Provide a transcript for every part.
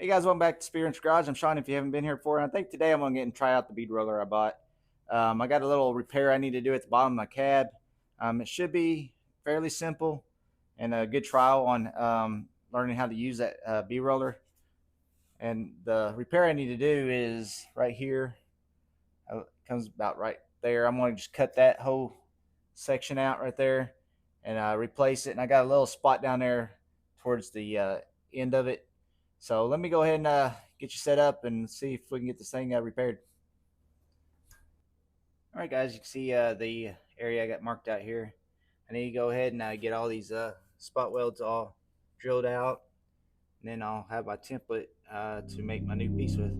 Hey guys, welcome back to Spear's Garage. I'm Sean if you haven't been here before, and I think today I'm going to get and try out the bead roller I bought. I got a little repair I need to do at the bottom of my cab. It should be fairly simple and a good trial on learning how to use that bead roller. And the repair I need to do is right here. It comes about right there. I'm going to just cut that whole section out right there and replace it. And I got a little spot down there towards the end of it. So let me go ahead and get you set up and see if we can get this thing repaired. All right, guys, you can see the area I got marked out here. I need to go ahead and get all these spot welds all drilled out, and then I'll have my template to make my new piece with.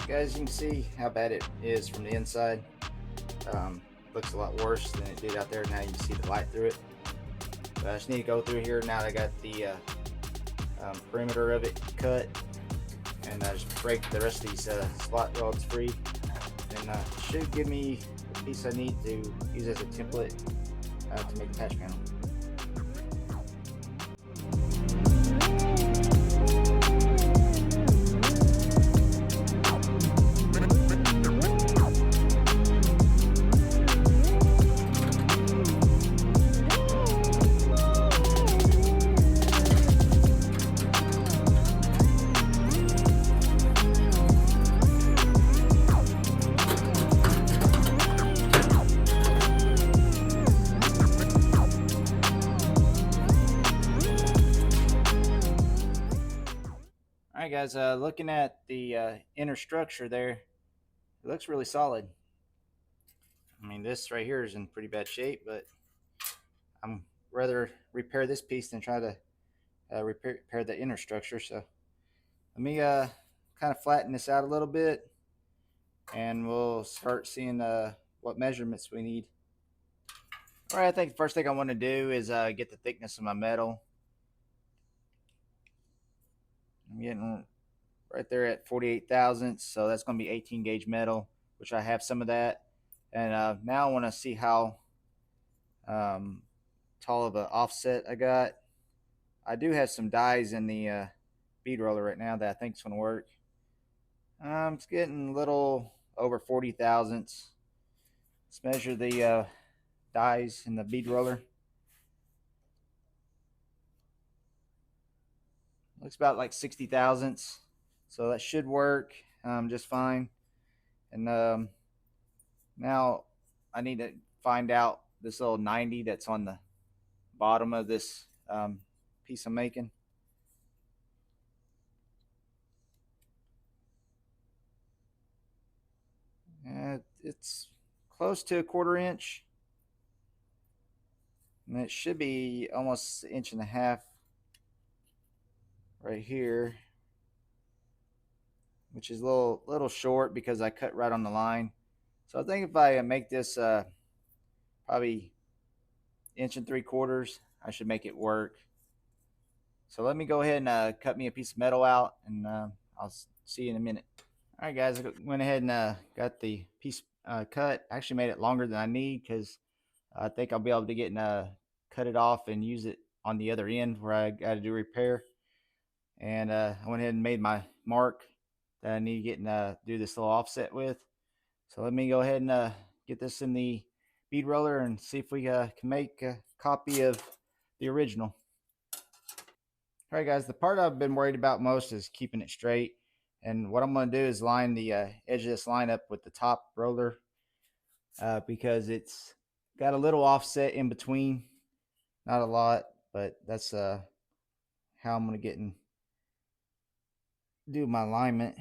Guys, you can see how bad it is from the inside. Looks a lot worse than it did out there. Now you can see the light through it. But I just need to go through here now that I got the perimeter of it cut, and just break the rest of these slot rods free, and should give me the piece I need to use as a template to make a patch panel. All right, guys, looking at the inner structure there, it looks really solid. I mean, this right here is in pretty bad shape, but I'm rather repair this piece than try to repair the inner structure. So let me kind of flatten this out a little bit, and we'll start seeing what measurements we need. All right, I think the first thing I want to do is get the thickness of my metal. I'm getting right there at 48 thousandths, so that's going to be 18 gauge metal, which I have some of that. And now I want to see how tall of an offset I got. I do have some dies in the bead roller right now that I think is going to work. It's getting a little over 40 thousandths. Let's measure the dies in the bead roller. Looks about like 60 thousandths, so that should work just fine. And now I need to find out this little 90 that's on the bottom of this piece I'm making. It's close to a 1/4 inch, and it should be almost 1.5 inches right here, which is a little short because I cut right on the line. So I think if I make this probably 1 3/4 inches, I should make it work. So let me go ahead and cut me a piece of metal out, and I'll see you in a minute. All right, guys, I went ahead and got the piece cut. Actually made it longer than I need because I think I'll be able to get and cut it off and use it on the other end where I got to do repair. And I went ahead and made my mark that I need to get and do this little offset with. So let me go ahead and get this in the bead roller and see if we can make a copy of the original. All right, guys, the part I've been worried about most is keeping it straight. And what I'm going to do is line the edge of this line up with the top roller because it's got a little offset in between. Not a lot, but that's how I'm going to get and do my alignment.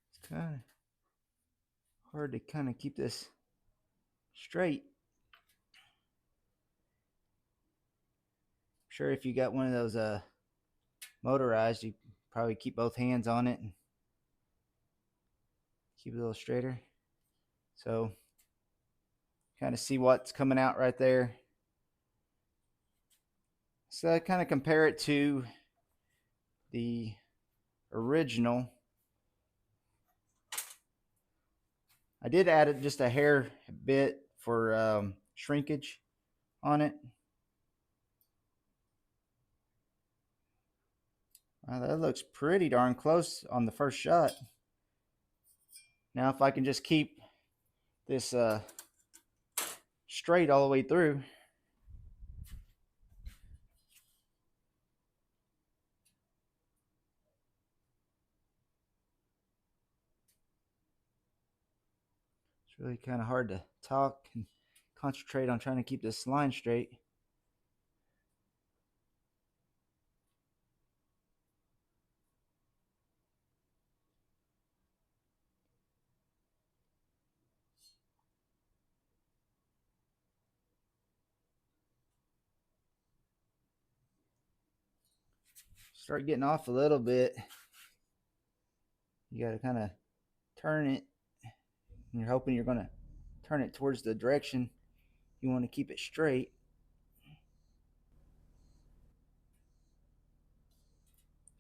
It's kind of hard to kind of keep this straight. Sure, if you got one of those motorized, you probably keep both hands on it and keep it a little straighter. So kind of see what's coming out right there. So I kind of compare it to the original. I did add just a hair bit for shrinkage on it. That looks pretty darn close on the first shot. Now if I can just keep this straight all the way through. It's really kind of hard to talk and concentrate on trying to keep this line straight. Start getting off a little bit. You got to kind of turn it. And you're hoping you're going to turn it towards the direction you want to keep it straight.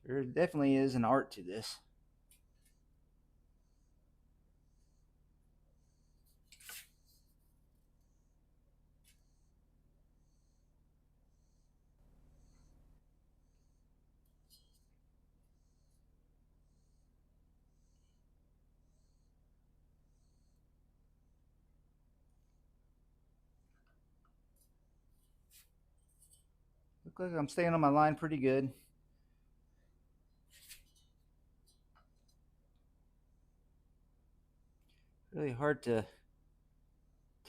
There definitely is an art to this. Look like I'm staying on my line pretty good. Really hard to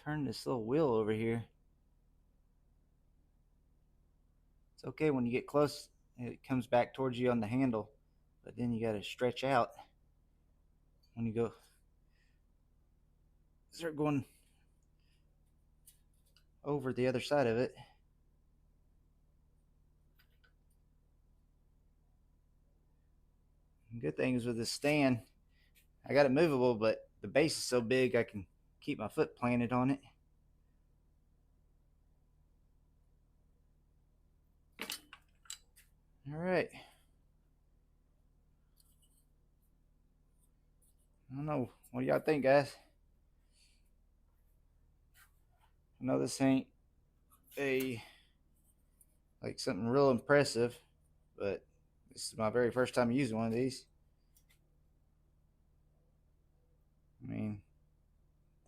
turn this little wheel over here. It's okay when you get close, it comes back towards you on the handle, but then you got to stretch out when you go start going over the other side of it. Good thing is with this stand, I got it movable, but the base is so big I can keep my foot planted on it. All right. I don't know. What do y'all think, guys? I know this ain't a like something real impressive, but this is my very first time using one of these. I mean,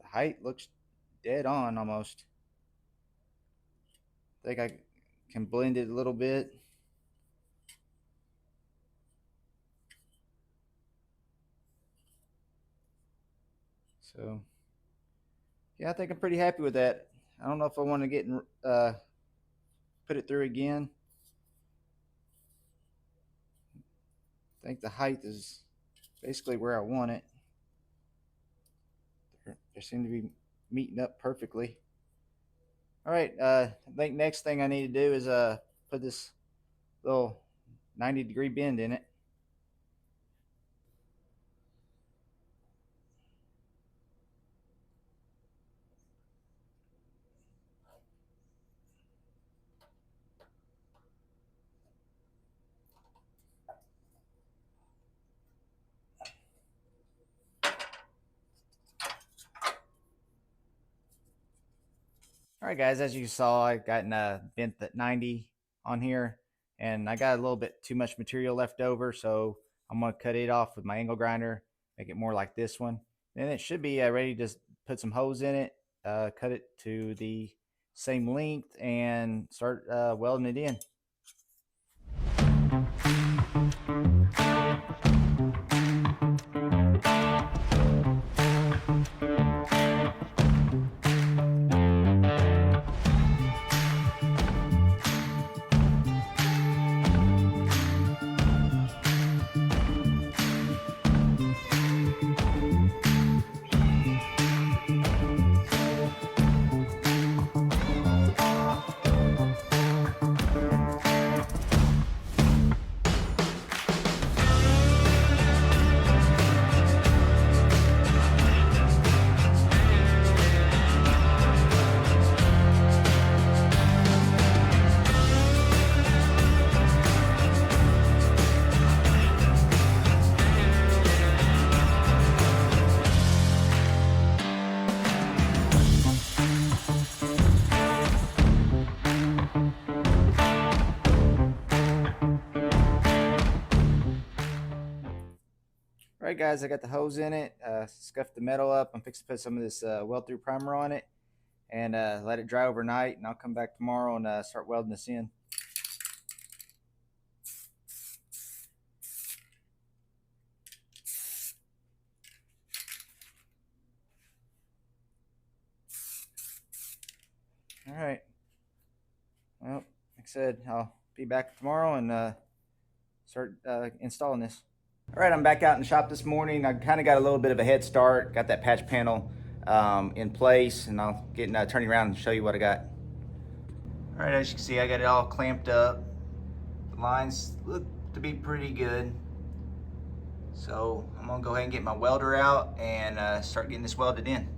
the height looks dead on almost. I think I can blend it a little bit. So, yeah, I think I'm pretty happy with that. I don't know if I want to get put it through again. I think the height is basically where I want it. They seem to be meeting up perfectly. All right, I think next thing I need to do is put this little 90-degree bend in it. All right, guys, as you saw, I got bent that 90 on here, and I got a little bit too much material left over, so I'm going to cut it off with my angle grinder, make it more like this one. Then it should be ready to just put some holes in it, cut it to the same length, and start welding it in. All right, guys, I got the hose in it, scuffed the metal up. I'm fixing to put some of this weld through primer on it and let it dry overnight, and I'll come back tomorrow and start welding this in. All right. Well, like I said, I'll be back tomorrow and start installing this. All right, I'm back out in the shop this morning. I kind of got a little bit of a head start. Got that patch panel in place, and I'll get turning around and show you what I got. All right, as you can see, I got it all clamped up. The lines look to be pretty good. So I'm gonna go ahead and get my welder out and start getting this welded in.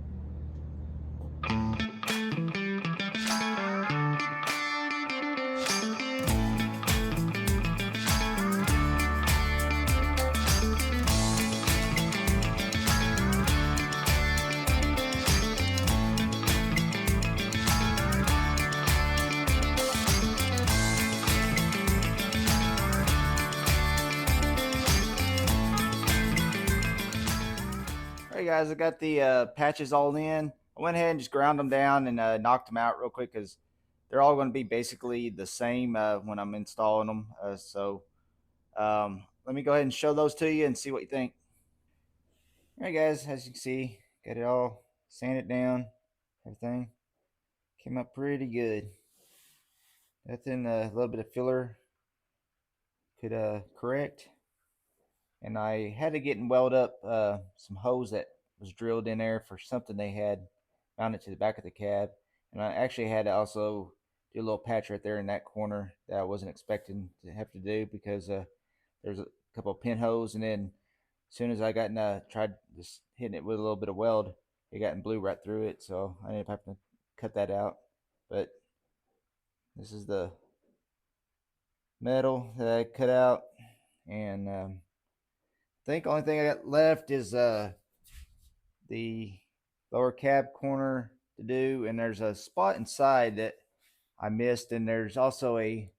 All right, guys, I got the patches all in. I went ahead and just ground them down and knocked them out real quick because they're all going to be basically the same when I'm installing them. Let me go ahead and show those to you and see what you think. All right, guys, as you can see, got it all sanded down. Everything came up pretty good. Nothing, a little bit of filler could correct. And I had to get and weld up some hose that was drilled in there for something they had mounted to the back of the cab. And I actually had to also do a little patch right there in that corner that I wasn't expecting to have to do because there's a couple of pinholes, and then as soon as I got tried just hitting it with a little bit of weld, it got and blew right through it. So I ended up having to cut that out. But this is the metal that I cut out, and I think the only thing I got left is the lower cab corner to do, and there's a spot inside that I missed, and there's also a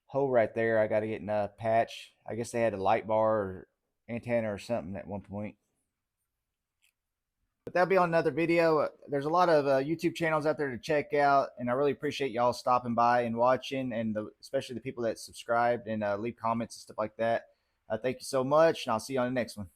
hole right there I got to get in a patch. I guess they had a light bar or antenna or something at one point. But that'll be on another video. There's a lot of YouTube channels out there to check out, and I really appreciate y'all stopping by and watching, and especially the people that subscribed and leave comments and stuff like that. Thank you so much, and I'll see you on the next one.